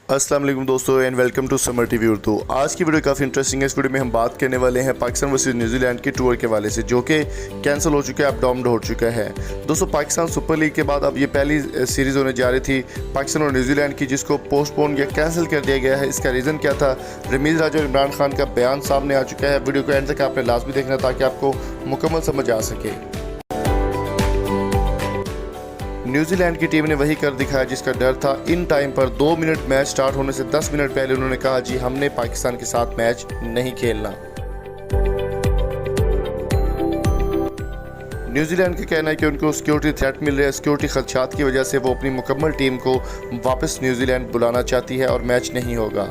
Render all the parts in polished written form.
अस्सलाम वालेकुम दोस्तों and welcome to Samar TV Urdu. आज की वीडियो काफ़ी इंटरेस्टिंग है। इस वीडियो में हम बात करने वाले हैं पाकिस्तान वर्सेस न्यूजीलैंड के टूर के वाले से, जो कि कैंसिल हो चुका है, अब डाउन हो चुका है। दोस्तों पाकिस्तान सुपर लीग के बाद अब ये पहली सीरीज़ होने जा रही थी पाकिस्तान और न्यूजीलैंड की, जिसको पोस्टपोन या कैंसिल कर दिया गया है। इसका रीज़न क्या था? रमीज़ राजा और इमरान खान का बयान सामने आ चुका है। वीडियो को एंड तक आपने लाजमी देखना ताकि आपको मुकम्मल समझ आ सके। न्यूजीलैंड की टीम ने वही कर दिखाया जिसका डर था। इन टाइम पर 2 मिनट मैच स्टार्ट होने से 10 मिनट पहले उन्होंने कहा जी हमने पाकिस्तान के साथ मैच नहीं खेलना। न्यूजीलैंड का कहना है कि उनको सिक्योरिटी थ्रेट मिल रहा है। सिक्योरिटी खदशात की वजह से वो अपनी मुकम्मल टीम को वापस न्यूजीलैंड बुलाना चाहती है और मैच नहीं होगा।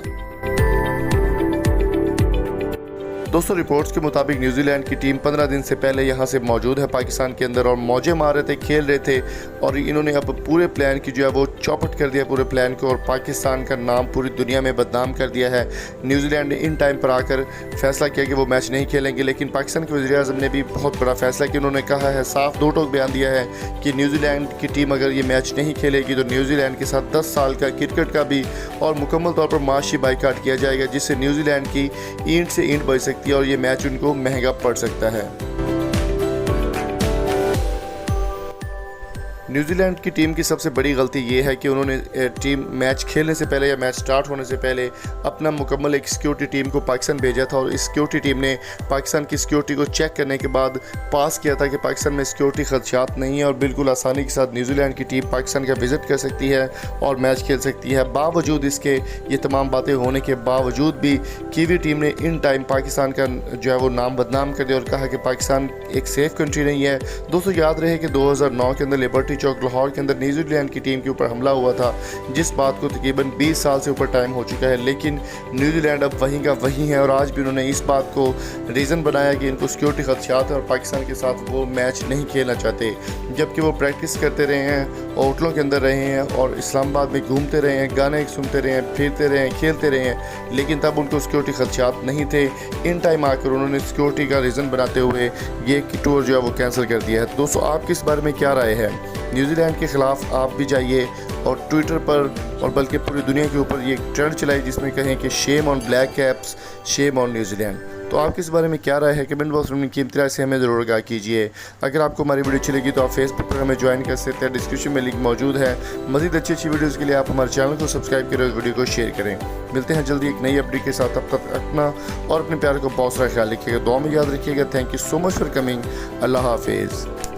दोस्तों रिपोर्ट्स के मुताबिक न्यूजीलैंड की टीम 15 दिन से पहले यहां से मौजूद है पाकिस्तान के अंदर और मौजे मार रहे थे, खेल रहे थे, और इन्होंने अब पूरे प्लान की जो है वो चौपट कर दिया पूरे प्लान को, और पाकिस्तान का नाम पूरी दुनिया में बदनाम कर दिया है। न्यूजीलैंड ने इन टाइम पर आकर फैसला किया कि वो मैच नहीं खेलेंगे, लेकिन पाकिस्तान के वज़ीर-ए-आज़म ने भी बहुत बड़ा फैसला किया। उन्होंने कहा है, साफ दो टोक बयान दिया है कि न्यूजीलैंड की टीम अगर ये मैच नहीं खेलेगी तो न्यूजीलैंड के साथ 10 साल का क्रिकेट का भी और मुकम्मल तौर पर माशी बाइकाट किया जाएगा, जिससे न्यूजीलैंड की ईंट से ईंट बच सकती है और ये मैच उनको महंगा पड़ सकता है। न्यूजीलैंड की टीम की सबसे बड़ी गलती ये है कि उन्होंने टीम मैच खेलने से पहले या मैच स्टार्ट होने से पहले अपना मुकम्मल एक सिक्योरिटी टीम को पाकिस्तान भेजा था, और इस सिक्योरिटी टीम ने पाकिस्तान की सिक्योरिटी को चेक करने के बाद पास किया था कि पाकिस्तान में सिक्योरिटी खदशात नहीं है और बिल्कुल आसानी के साथ न्यूजीलैंड की टीम पाकिस्तान का विज़िट कर सकती है और मैच खेल सकती है। बावजूद इसके ये तमाम बातें होने के बावजूद भी कीवी टीम ने इन टाइम पाकिस्तान का जो है वो नाम बदनाम कर दिया और कहा कि पाकिस्तान एक सेफ़ कंट्री नहीं है। दोस्तों याद रहे कि 2009 के अंदर लिबर्टी चौक लाहौर के अंदर न्यूजीलैंड की टीम के ऊपर हमला हुआ था, जिस बात को तकरीबन 20 साल से ऊपर टाइम हो चुका है, लेकिन न्यूजीलैंड अब वहीं का वहीं है। और आज भी उन्होंने इस बात को रीज़न बनाया कि इनको सिक्योरिटी खदशात है और पाकिस्तान के साथ वो मैच नहीं खेलना चाहते, जबकि वो प्रैक्टिस करते रहे हैं, होटलों के अंदर रहे हैं और इस्लामाबाद में घूमते रहे हैं, गाने सुनते रहे हैं, फिरते रहे हैं, खेलते रहे हैं, लेकिन तब उनको सिक्योरिटी खदशात नहीं थे। इन टाइम आकर उन्होंने सिक्योरिटी का रीज़न बनाते हुए ये टूर जो है वो कैंसिल कर दिया है। दोस्तों आपकी इस बारे में क्या राय है? न्यूजीलैंड के ख़िलाफ़ आप भी जाइए और ट्विटर पर और बल्कि पूरी दुनिया के ऊपर ये ट्रेंड चलाइए जिसमें कहें कि shame on black caps, shame on New Zealand. तो आपके इस बारे में क्या राय है? कमेंट बॉक्स में कीमती राय से हमें ज़रूर आगाह कीजिए। अगर आपको हमारी वीडियो अच्छी लगी तो आप फेसबुक पर हमें ज्वाइन कर सकते हैं, डिस्क्रिप्शन में लिंक मौजूद है। मज़ीद अच्छी वीडियोज़ के लिए आप हमारे चैनल को सब्सक्राइब करें और वीडियो को शेयर करें। मिलते हैं जल्दी एक नई अपडेट के साथ। तब तक अपना और अपने प्यार को बहुत सारा ख्याल रखिएगा, दुआ में याद रखिएगा। Thank you so much for coming. Allah हाफिज़।